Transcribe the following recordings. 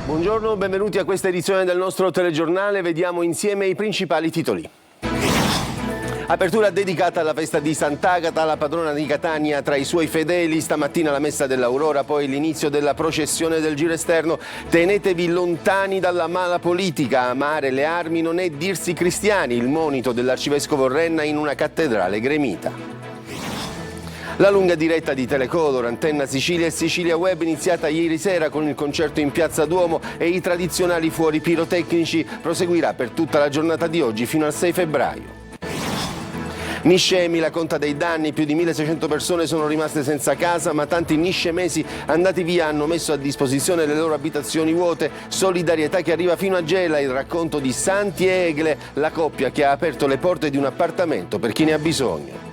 Buongiorno, benvenuti a questa edizione del nostro telegiornale. Vediamo insieme i principali titoli. Apertura dedicata alla festa di Sant'Agata, la patrona di Catania tra i suoi fedeli. Stamattina la messa dell'Aurora, poi l'inizio della processione del giro esterno. Tenetevi lontani dalla mala politica. Amare le armi non è dirsi cristiani. Il monito dell'arcivescovo Renna in una cattedrale gremita. La lunga diretta di Telecolor, Antenna Sicilia e Sicilia Web, iniziata ieri sera con il concerto in Piazza Duomo e i tradizionali fuori pirotecnici, proseguirà per tutta la giornata di oggi fino al 6 febbraio. Niscemi, la conta dei danni, più di 1600 persone sono rimaste senza casa, ma tanti niscemesi andati via hanno messo a disposizione le loro abitazioni vuote. Solidarietà che arriva fino a Gela, il racconto di Santi e Egle, la coppia che ha aperto le porte di un appartamento per chi ne ha bisogno.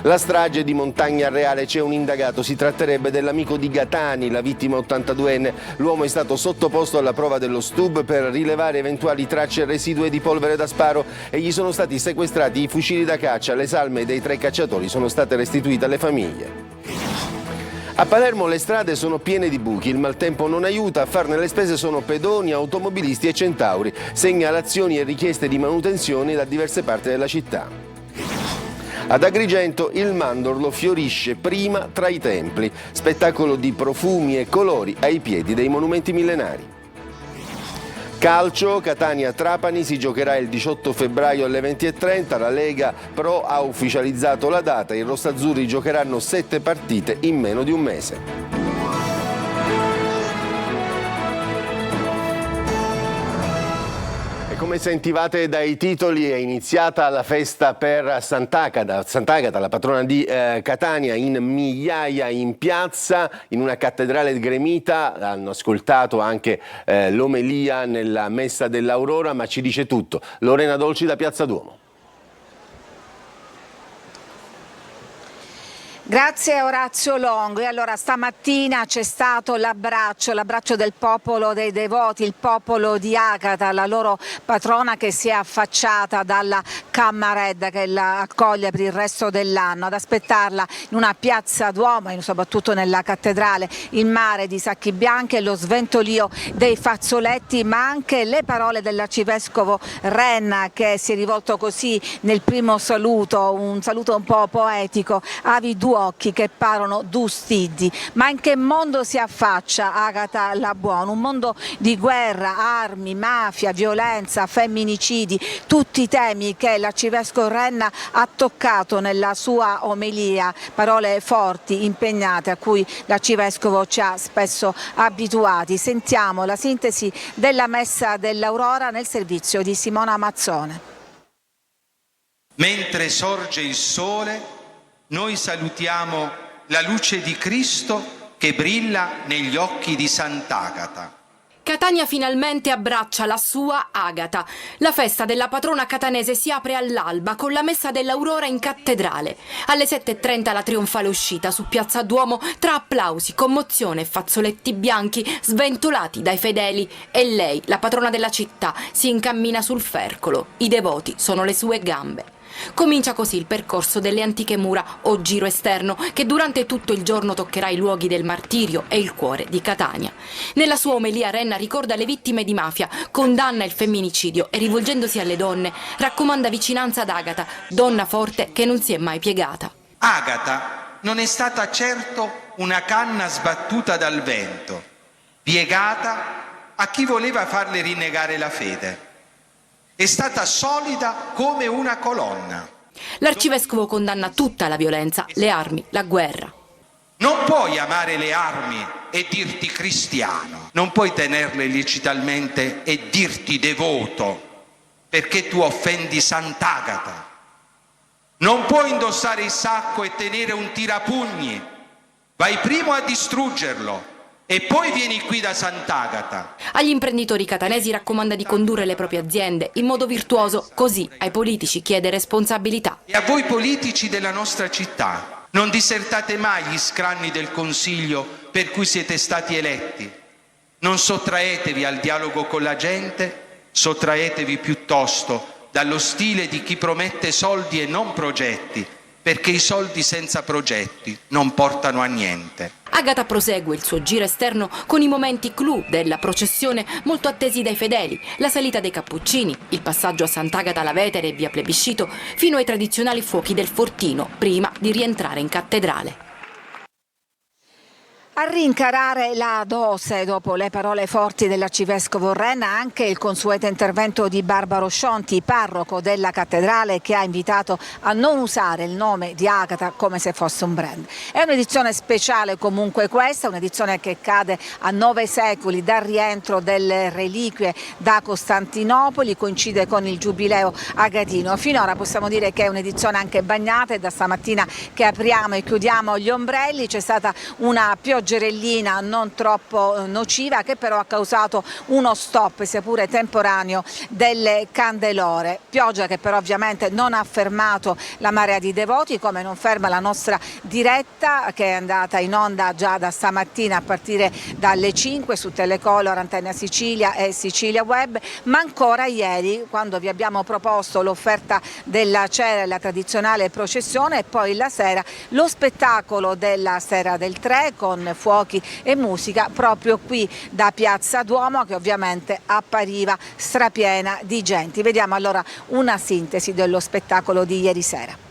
La strage di Montagna Reale, c'è un indagato, si tratterebbe dell'amico di Gatani, la vittima 82enne. L'uomo è stato sottoposto alla prova dello STUB per rilevare eventuali tracce residue di polvere da sparo e gli sono stati sequestrati i fucili da caccia. Le salme dei 3 cacciatori sono state restituite alle famiglie. A Palermo le strade sono piene di buchi, il maltempo non aiuta, a farne le spese sono pedoni, automobilisti e centauri. Segnalazioni e richieste di manutenzione da diverse parti della città. Ad Agrigento il mandorlo fiorisce prima tra i templi, spettacolo di profumi e colori ai piedi dei monumenti millenari. Calcio, Catania-Trapani si giocherà il 18 febbraio alle 20:30, la Lega Pro ha ufficializzato la data, i rossazzurri giocheranno 7 partite in meno di un mese. Come sentivate dai titoli, è iniziata la festa per Sant'Agata, la patrona di Catania, in migliaia in piazza, in una cattedrale gremita. Hanno ascoltato anche l'omelia nella messa dell'Aurora, ma ci dice tutto Lorena Dolci da Piazza Duomo. Grazie Orazio Longo. E allora stamattina c'è stato l'abbraccio del popolo dei devoti, il popolo di Agata, la loro patrona che si è affacciata dalla Cammaredda che la accoglie per il resto dell'anno, ad aspettarla in una piazza Duomo e soprattutto nella cattedrale, il mare di sacchi bianchi e lo sventolio dei fazzoletti, ma anche le parole dell'arcivescovo Renna che si è rivolto così nel primo saluto, un saluto un po' poetico: avi due occhi che parono du stidi. Ma in che mondo si affaccia Agata la Buona? Un mondo di guerra, armi, mafia, violenza, femminicidi, tutti i temi che l'arcivescovo Renna ha toccato nella sua omelia, parole forti, impegnate, a cui l'arcivescovo ci ha spesso abituati. Sentiamo la sintesi della messa dell'Aurora nel servizio di Simona Mazzone. Mentre sorge il sole, noi salutiamo la luce di Cristo che brilla negli occhi di Sant'Agata. Catania finalmente abbraccia la sua Agata. La festa della patrona catanese si apre all'alba con la messa dell'Aurora in cattedrale. Alle 7:30 la trionfale uscita su Piazza Duomo tra applausi, commozione e fazzoletti bianchi sventolati dai fedeli. E lei, la patrona della città, si incammina sul fercolo. I devoti sono le sue gambe. Comincia così il percorso delle antiche mura o giro esterno che durante tutto il giorno toccherà i luoghi del martirio e il cuore di Catania. Nella sua omelia Renna ricorda le vittime di mafia, condanna il femminicidio e rivolgendosi alle donne raccomanda vicinanza ad Agata, donna forte che non si è mai piegata. Agata non è stata certo una canna sbattuta dal vento, piegata a chi voleva farle rinnegare la fede. È stata solida come una colonna. L'arcivescovo condanna tutta la violenza, le armi, la guerra. Non puoi amare le armi e dirti cristiano, non puoi tenerle illecitamente e dirti devoto, perché tu offendi Sant'Agata. Non puoi indossare il sacco e tenere un tirapugni, vai primo a distruggerlo e poi vieni qui da Sant'Agata. Agli imprenditori catanesi raccomanda di condurre le proprie aziende in modo virtuoso, così ai politici chiede responsabilità. E a voi politici della nostra città, non disertate mai gli scranni del Consiglio per cui siete stati eletti. Non sottraetevi al dialogo con la gente, sottraetevi piuttosto dallo stile di chi promette soldi e non progetti, perché i soldi senza progetti non portano a niente. Agata prosegue il suo giro esterno con i momenti clou della processione molto attesi dai fedeli, la salita dei Cappuccini, il passaggio a Sant'Agata alla Vetere e via Plebiscito, fino ai tradizionali fuochi del Fortino, prima di rientrare in cattedrale. A rincarare la dose dopo le parole forti dell'arcivescovo Renna anche il consueto intervento di Barbaro Scionti, parroco della cattedrale, che ha invitato a non usare il nome di Agata come se fosse un brand. È un'edizione speciale comunque questa, un'edizione che cade a 9 secoli dal rientro delle reliquie da Costantinopoli, coincide con il giubileo agatino. Finora possiamo dire che è un'edizione anche bagnata, e da stamattina che apriamo e chiudiamo gli ombrelli c'è stata una pioggerellina non troppo nociva, che però ha causato uno stop, sia pure temporaneo, delle candelore. Pioggia che però ovviamente non ha fermato la marea di devoti, come non ferma la nostra diretta che è andata in onda già da stamattina a partire dalle 5 su Telecolor, Antenna Sicilia e Sicilia Web, ma ancora ieri, quando vi abbiamo proposto l'offerta della cera e la tradizionale processione, e poi la sera lo spettacolo della Sera del Tre con fuochi e musica proprio qui da Piazza Duomo, che ovviamente appariva strapiena di gente. Vediamo allora una sintesi dello spettacolo di ieri sera.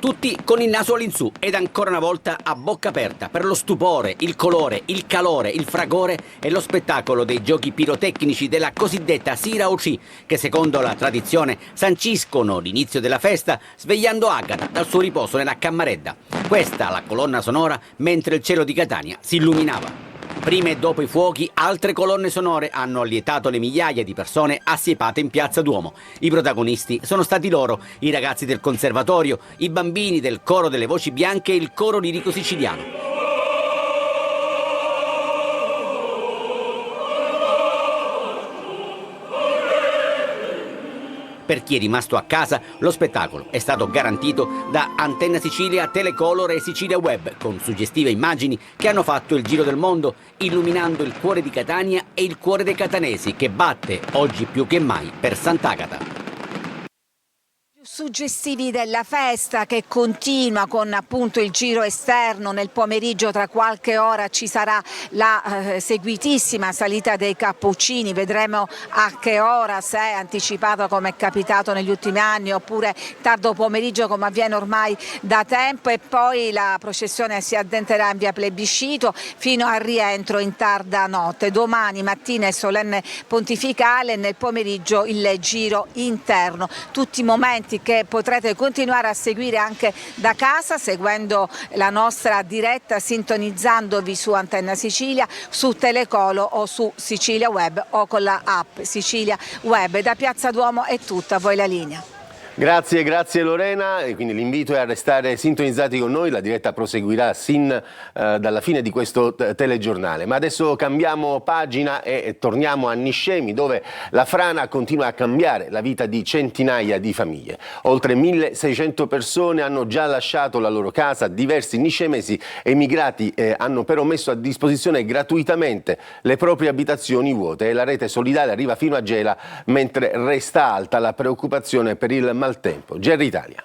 Tutti con il naso all'insù ed ancora una volta a bocca aperta per lo stupore, il colore, il calore, il fragore e lo spettacolo dei giochi pirotecnici della cosiddetta Sira Oci, che secondo la tradizione sanciscono l'inizio della festa svegliando Agata dal suo riposo nella Cammaredda. Questa la colonna sonora mentre il cielo di Catania si illuminava. Prima e dopo i fuochi, altre colonne sonore hanno allietato le migliaia di persone assiepate in Piazza Duomo. I protagonisti sono stati loro, i ragazzi del conservatorio, i bambini del coro delle voci bianche e il coro lirico siciliano. Per chi è rimasto a casa, lo spettacolo è stato garantito da Antenna Sicilia, Telecolor e Sicilia Web, con suggestive immagini che hanno fatto il giro del mondo, illuminando il cuore di Catania e il cuore dei catanesi, che batte, oggi più che mai, per Sant'Agata. Suggestivi della festa, che continua con appunto il giro esterno. Nel pomeriggio tra qualche ora ci sarà la seguitissima salita dei Cappuccini, vedremo a che ora, se è anticipato come è capitato negli ultimi anni oppure tardo pomeriggio come avviene ormai da tempo, e poi la processione si addentrerà in via Plebiscito fino al rientro in tarda notte. Domani mattina è solenne pontificale e nel pomeriggio il giro interno, tutti momenti che potrete continuare a seguire anche da casa seguendo la nostra diretta, sintonizzandovi su Antenna Sicilia, su Telecolo o su Sicilia Web o con la app Sicilia Web. Da Piazza Duomo è tutta, a voi la linea. Grazie Lorena, e quindi l'invito è a restare sintonizzati con noi, la diretta proseguirà sin dalla fine di questo telegiornale. Ma adesso cambiamo pagina e torniamo a Niscemi, dove la frana continua a cambiare la vita di centinaia di famiglie. Oltre 1600 persone hanno già lasciato la loro casa, diversi niscemesi emigrati hanno però messo a disposizione gratuitamente le proprie abitazioni vuote, e la rete solidale arriva fino a Gela, mentre resta alta la preoccupazione per il maltempo. Gerry Italia.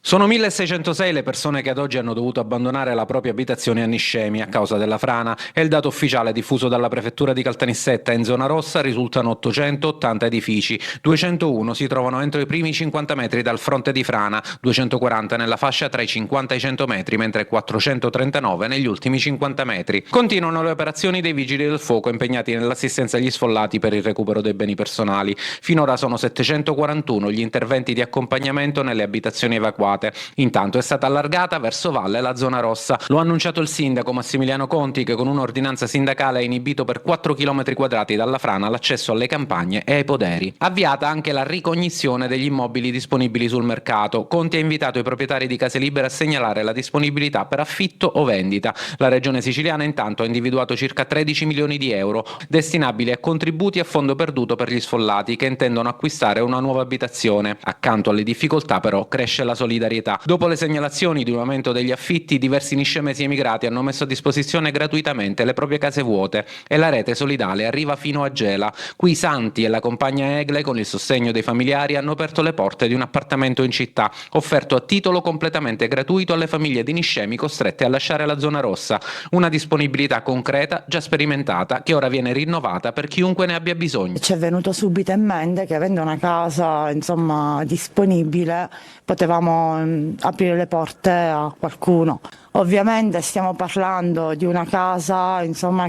Sono 1606 le persone che ad oggi hanno dovuto abbandonare la propria abitazione a Niscemi a causa della frana. È il dato ufficiale diffuso dalla prefettura di Caltanissetta. In zona rossa risultano 880 edifici, 201 si trovano entro i primi 50 metri dal fronte di frana, 240 nella fascia tra i 50 e i 100 metri, mentre 439 negli ultimi 50 metri. Continuano le operazioni dei vigili del fuoco impegnati nell'assistenza agli sfollati per il recupero dei beni personali. Finora sono 741 gli interventi di accompagnamento nelle abitazioni evacuate. Intanto è stata allargata verso valle la zona rossa. Lo ha annunciato il sindaco Massimiliano Conti, che con un'ordinanza sindacale ha inibito per 4 km quadrati dalla frana l'accesso alle campagne e ai poderi. Avviata anche la ricognizione degli immobili disponibili sul mercato. Conti ha invitato i proprietari di case libere a segnalare la disponibilità per affitto o vendita. La regione siciliana intanto ha individuato circa 13 milioni di euro destinabili a contributi a fondo perduto per gli sfollati che intendono acquistare una nuova abitazione. Accanto alle difficoltà però cresce la solidarietà. solidarietà. Dopo le segnalazioni di un aumento degli affitti, diversi niscemesi emigrati hanno messo a disposizione gratuitamente le proprie case vuote e la rete solidale arriva fino a Gela. Qui Santi e la compagna Egle, con il sostegno dei familiari, hanno aperto le porte di un appartamento in città, offerto a titolo completamente gratuito alle famiglie di niscemi costrette a lasciare la zona rossa. Una disponibilità concreta, già sperimentata, che ora viene rinnovata per chiunque ne abbia bisogno. Ci è venuto subito in mente che avendo una casa disponibile potevamo aprire le porte a qualcuno. Ovviamente stiamo parlando di una casa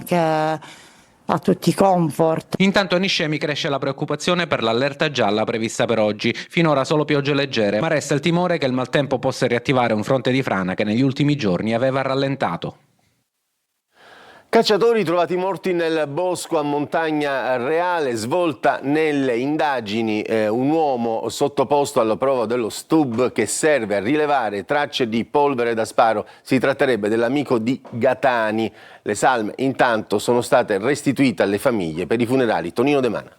che ha tutti i comfort. Intanto a Niscemi cresce la preoccupazione per l'allerta gialla prevista per oggi. Finora solo piogge leggere, ma resta il timore che il maltempo possa riattivare un fronte di frana che negli ultimi giorni aveva rallentato. Cacciatori trovati morti nel bosco a Montagna Reale, svolta nelle indagini un uomo sottoposto alla prova dello STUB che serve a rilevare tracce di polvere da sparo. Si tratterebbe dell'amico di Gatani. Le salme intanto sono state restituite alle famiglie per i funerali. Tonino De Mana.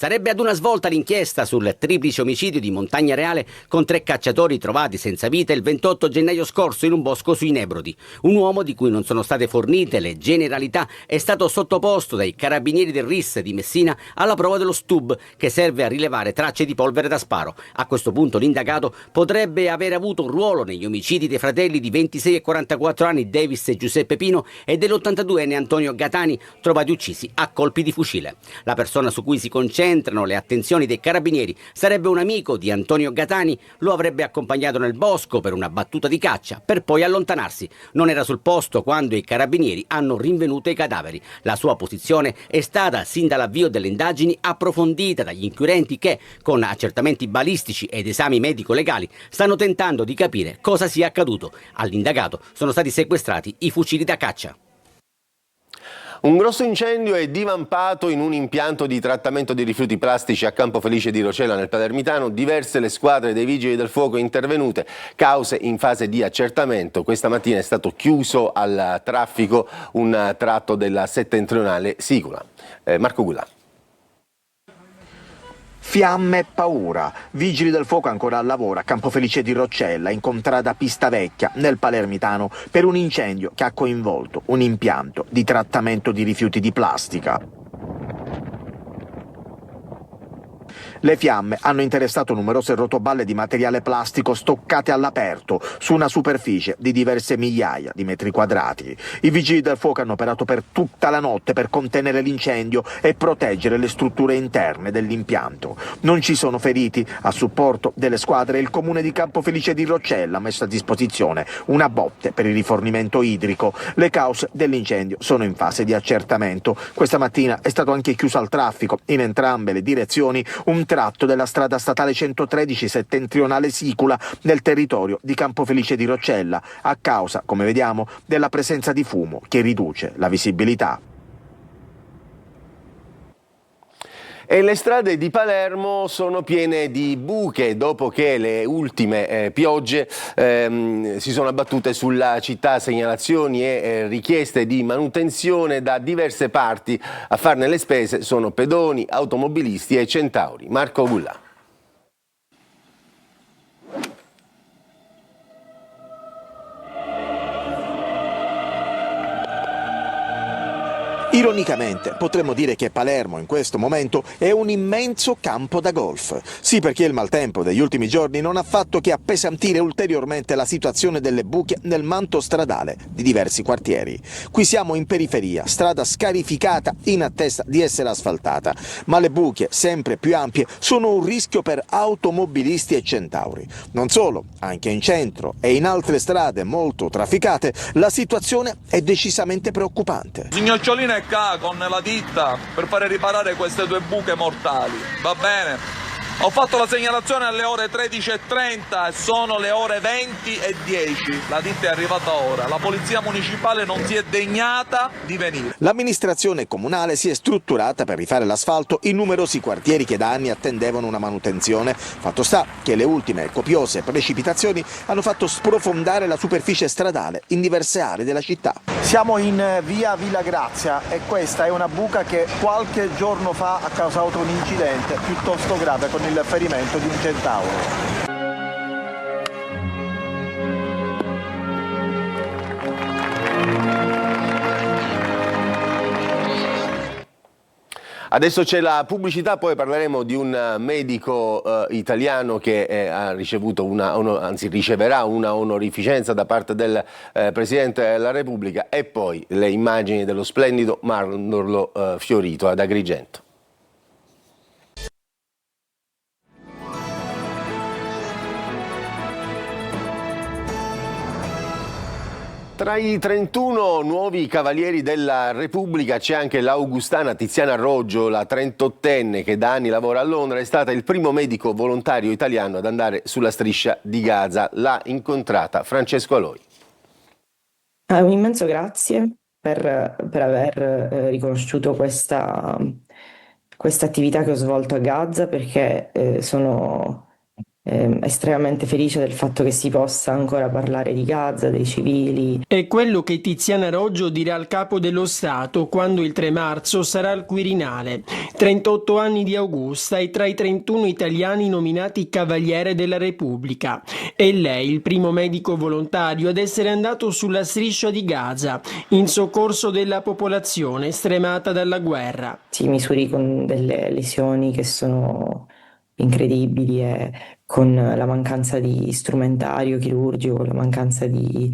Sarebbe ad una svolta l'inchiesta sul triplice omicidio di Montagna Reale con 3 cacciatori trovati senza vita il 28 gennaio scorso in un bosco sui Nebrodi. Un uomo di cui non sono state fornite le generalità è stato sottoposto dai carabinieri del RIS di Messina alla prova dello STUB che serve a rilevare tracce di polvere da sparo. A questo punto l'indagato potrebbe aver avuto un ruolo negli omicidi dei fratelli di 26 e 44 anni Davis e Giuseppe Pino e dell'82enne Antonio Gatani, trovati uccisi a colpi di fucile. La persona su cui si concentrano le attenzioni dei carabinieri sarebbe un amico di Antonio Gatani, lo avrebbe accompagnato nel bosco per una battuta di caccia per poi allontanarsi. Non era sul posto quando i carabinieri hanno rinvenuto i cadaveri. La sua posizione è stata sin dall'avvio delle indagini approfondita dagli inquirenti che, con accertamenti balistici ed esami medico-legali, stanno tentando di capire cosa sia accaduto. All'indagato sono stati sequestrati i fucili da caccia. Un grosso incendio è divampato in un impianto di trattamento di rifiuti plastici a Campo Felice di Rocella nel Palermitano. Diverse le squadre dei vigili del fuoco intervenute, cause in fase di accertamento. Questa mattina è stato chiuso al traffico un tratto della settentrionale Sicula. Marco Gullà. Fiamme e paura. Vigili del fuoco ancora al lavoro a Campo Felice di Roccella, in contrada Pista Vecchia, nel Palermitano, per un incendio che ha coinvolto un impianto di trattamento di rifiuti di plastica. Le fiamme hanno interessato numerose rotoballe di materiale plastico stoccate all'aperto su una superficie di diverse migliaia di metri quadrati. I vigili del fuoco hanno operato per tutta la notte per contenere l'incendio e proteggere le strutture interne dell'impianto. Non ci sono feriti. A supporto delle squadre il comune di Campo Felice di Roccella ha messo a disposizione una botte per il rifornimento idrico. Le cause dell'incendio sono in fase di accertamento. Questa mattina è stato anche chiuso al traffico in entrambe le direzioni un tratto della strada statale 113 settentrionale Sicula nel territorio di Campo Felice di Roccella a causa, come vediamo, della presenza di fumo che riduce la visibilità. E le strade di Palermo sono piene di buche dopo che le ultime piogge si sono abbattute sulla città. Segnalazioni e richieste di manutenzione da diverse parti. A farne le spese sono pedoni, automobilisti e centauri. Marco Gullà. Ironicamente potremmo dire che Palermo in questo momento è un immenso campo da golf. Sì, perché il maltempo degli ultimi giorni non ha fatto che appesantire ulteriormente la situazione delle buche nel manto stradale di diversi quartieri. Qui siamo in periferia, strada scarificata in attesa di essere asfaltata, ma le buche sempre più ampie sono un rischio per automobilisti e centauri. Non solo, anche in centro e in altre strade molto trafficate la situazione è decisamente preoccupante. Signor Ciolina è qua con la ditta per fare riparare queste 2 buche mortali, va bene? Ho fatto la segnalazione alle ore 13:30 e sono le ore 20:10. La ditta è arrivata ora. La polizia municipale non si è degnata di venire. L'amministrazione comunale si è strutturata per rifare l'asfalto in numerosi quartieri che da anni attendevano una manutenzione. Fatto sta che le ultime copiose precipitazioni hanno fatto sprofondare la superficie stradale in diverse aree della città. Siamo in via Villa Grazia e questa è una buca che qualche giorno fa ha causato un incidente piuttosto grave con il ferimento di un centauro. Adesso c'è la pubblicità, poi parleremo di un medico italiano che ha ricevuto riceverà una onorificenza da parte del Presidente della Repubblica, e poi le immagini dello splendido mandorlo fiorito ad Agrigento. Tra i 31 nuovi cavalieri della Repubblica c'è anche l'augustana Tiziana Roggio, la 38enne che da anni lavora a Londra, è stata il primo medico volontario italiano ad andare sulla striscia di Gaza. L'ha incontrata Francesco Aloi. Un immenso grazie per aver riconosciuto questa attività che ho svolto a Gaza, perché sono estremamente felice del fatto che si possa ancora parlare di Gaza, dei civili. È quello che Tiziana Roggio dirà al capo dello Stato quando il 3 marzo sarà al Quirinale. 38 anni di Augusta e tra i 31 italiani nominati Cavaliere della Repubblica. E lei, il primo medico volontario ad essere andato sulla striscia di Gaza, in soccorso della popolazione stremata dalla guerra. Si misuri con delle lesioni che sono incredibili, e con la mancanza di strumentario chirurgico, con la mancanza di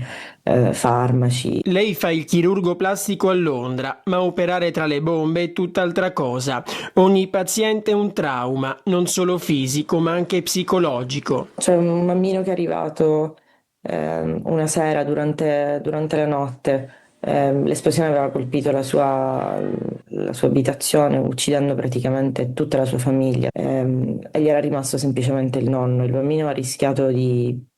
farmaci. Lei fa il chirurgo plastico a Londra, ma operare tra le bombe è tutt'altra cosa. Ogni paziente è un trauma, non solo fisico ma anche psicologico. C'è un bambino che è arrivato una sera durante la notte. L'esplosione aveva colpito la sua abitazione, uccidendo praticamente tutta la sua famiglia, e gli era rimasto semplicemente il nonno. Il bambino ha rischiato di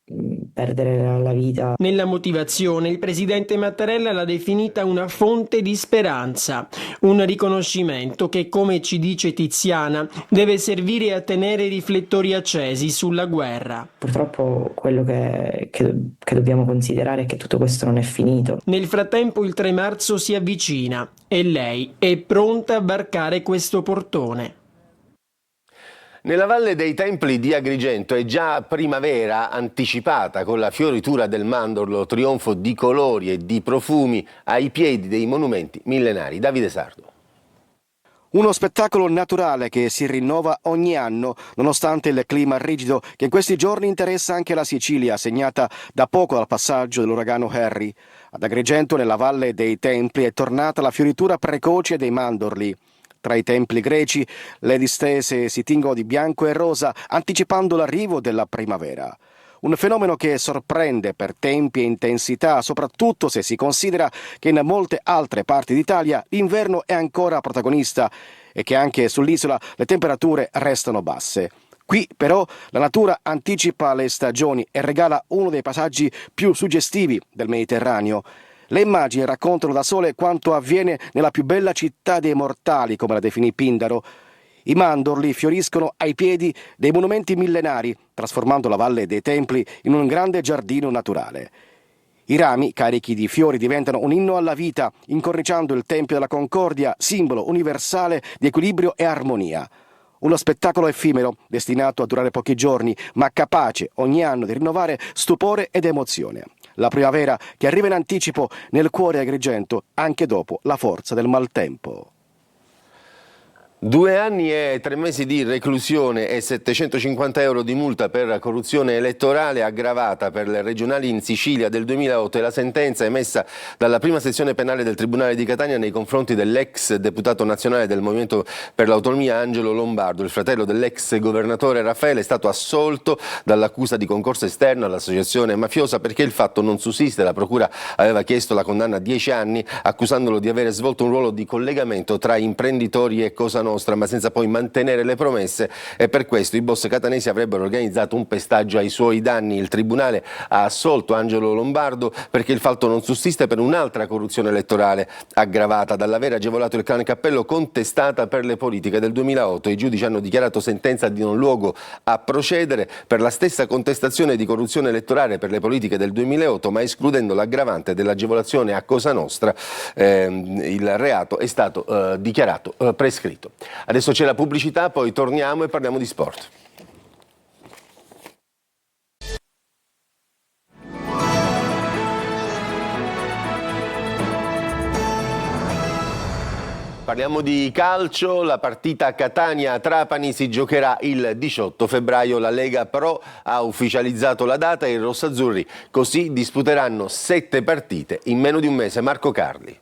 perdere la vita. Nella motivazione il presidente Mattarella l'ha definita una fonte di speranza, un riconoscimento che, come ci dice Tiziana, deve servire a tenere i riflettori accesi sulla guerra. Purtroppo quello che dobbiamo considerare è che tutto questo non è finito. Nel frattempo il 3 marzo si avvicina e lei è pronta a varcare questo portone. Nella Valle dei Templi di Agrigento è già primavera anticipata, con la fioritura del mandorlo, trionfo di colori e di profumi ai piedi dei monumenti millenari. Davide Sardo. Uno spettacolo naturale che si rinnova ogni anno, nonostante il clima rigido che in questi giorni interessa anche la Sicilia, segnata da poco dal passaggio dell'uragano Harry. Ad Agrigento, nella Valle dei Templi, è tornata la fioritura precoce dei mandorli. Tra i templi greci le distese si tingono di bianco e rosa, anticipando l'arrivo della primavera. Un fenomeno che sorprende per tempi e intensità, soprattutto se si considera che in molte altre parti d'Italia l'inverno è ancora protagonista e che anche sull'isola le temperature restano basse. Qui però la natura anticipa le stagioni e regala uno dei passaggi più suggestivi del Mediterraneo. Le immagini raccontano da sole quanto avviene nella più bella città dei mortali, come la definì Pindaro. I mandorli fioriscono ai piedi dei monumenti millenari, trasformando la Valle dei Templi in un grande giardino naturale. I rami, carichi di fiori, diventano un inno alla vita, incorniciando il Tempio della Concordia, simbolo universale di equilibrio e armonia. Uno spettacolo effimero, destinato a durare pochi giorni, ma capace ogni anno di rinnovare stupore ed emozione. La primavera che arriva in anticipo nel cuore Agrigento, anche dopo la forza del maltempo. 2 anni e 3 mesi di reclusione e 750 euro di multa per corruzione elettorale aggravata per le regionali in Sicilia del 2008 è la sentenza emessa dalla prima sezione penale del Tribunale di Catania nei confronti dell'ex deputato nazionale del Movimento per l'Autonomia Angelo Lombardo. Il fratello dell'ex governatore Raffaele è stato assolto dall'accusa di concorso esterno all'associazione mafiosa perché il fatto non sussiste. La procura aveva chiesto la condanna a 10 anni accusandolo di avere svolto un ruolo di collegamento tra imprenditori e Cosa Nostra, ma senza poi mantenere le promesse, e per questo i boss catanesi avrebbero organizzato un pestaggio ai suoi danni. Il tribunale ha assolto Angelo Lombardo perché il fatto non sussiste per un'altra corruzione elettorale aggravata dall'aver agevolato il clan Cappello contestata per le politiche del 2008. I giudici hanno dichiarato sentenza di non luogo a procedere per la stessa contestazione di corruzione elettorale per le politiche del 2008, ma escludendo l'aggravante dell'agevolazione a Cosa Nostra. Il reato è stato dichiarato prescritto. Adesso c'è la pubblicità, poi torniamo e parliamo di sport. Parliamo di calcio, la partita Catania-Trapani si giocherà il 18 febbraio. La Lega Pro ha ufficializzato la data e i rossazzurri così disputeranno 7 partite in meno di un mese. Marco Carli.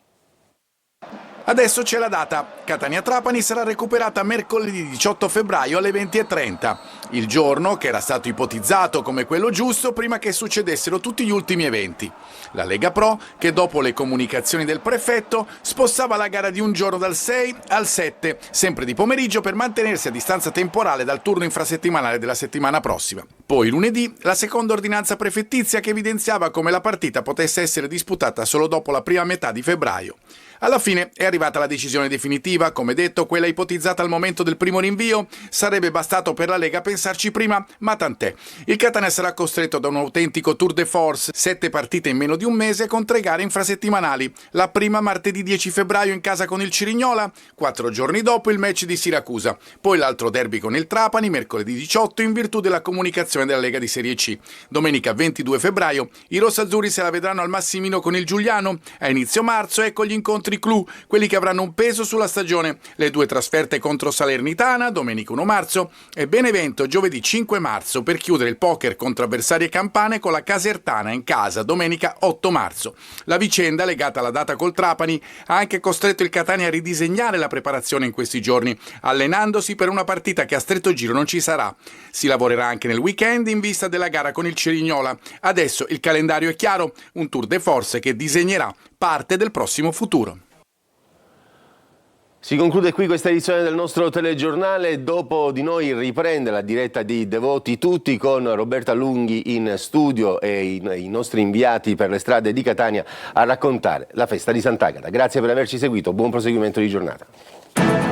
Adesso c'è la data. Catania-Trapani sarà recuperata mercoledì 18 febbraio alle 20:30, il giorno che era stato ipotizzato come quello giusto prima che succedessero tutti gli ultimi eventi. La Lega Pro, che dopo le comunicazioni del prefetto, spostava la gara di un giorno dal 6 al 7, sempre di pomeriggio, per mantenersi a distanza temporale dal turno infrasettimanale della settimana prossima. Poi lunedì la seconda ordinanza prefettizia che evidenziava come la partita potesse essere disputata solo dopo la prima metà di febbraio. Alla fine è arrivata la decisione definitiva, come detto, quella ipotizzata al momento del primo rinvio. Sarebbe bastato per la Lega pensarci prima, ma tant'è. Il Catania sarà costretto da un autentico tour de force, 7 partite in meno di un mese con 3 gare infrasettimanali. La prima martedì 10 febbraio in casa con il Cirignola, 4 giorni dopo il match di Siracusa, poi l'altro derby con il Trapani, mercoledì 18, in virtù della comunicazione della Lega di Serie C. Domenica 22 febbraio i rossazzurri se la vedranno al Massimino con il Giuliano. A inizio marzo ecco gli incontri clou, quelli che avranno un peso sulla stagione. Le 2 trasferte contro Salernitana, domenica 1 marzo, e Benevento giovedì 5 marzo, per chiudere il poker contro avversarie campane con la Casertana in casa domenica 8 marzo. La vicenda, legata alla data col Trapani, ha anche costretto il Catania a ridisegnare la preparazione in questi giorni, allenandosi per una partita che a stretto giro non ci sarà. Si lavorerà anche nel weekend in vista della gara con il Cerignola. Adesso il calendario è chiaro, un tour de force che disegnerà parte del prossimo futuro. Si conclude qui questa edizione del nostro telegiornale. Dopo di noi riprende la diretta di Devoti Tutti con Roberta Lunghi in studio e i nostri inviati per le strade di Catania a raccontare la festa di Sant'Agata. Grazie per averci seguito, buon proseguimento di giornata.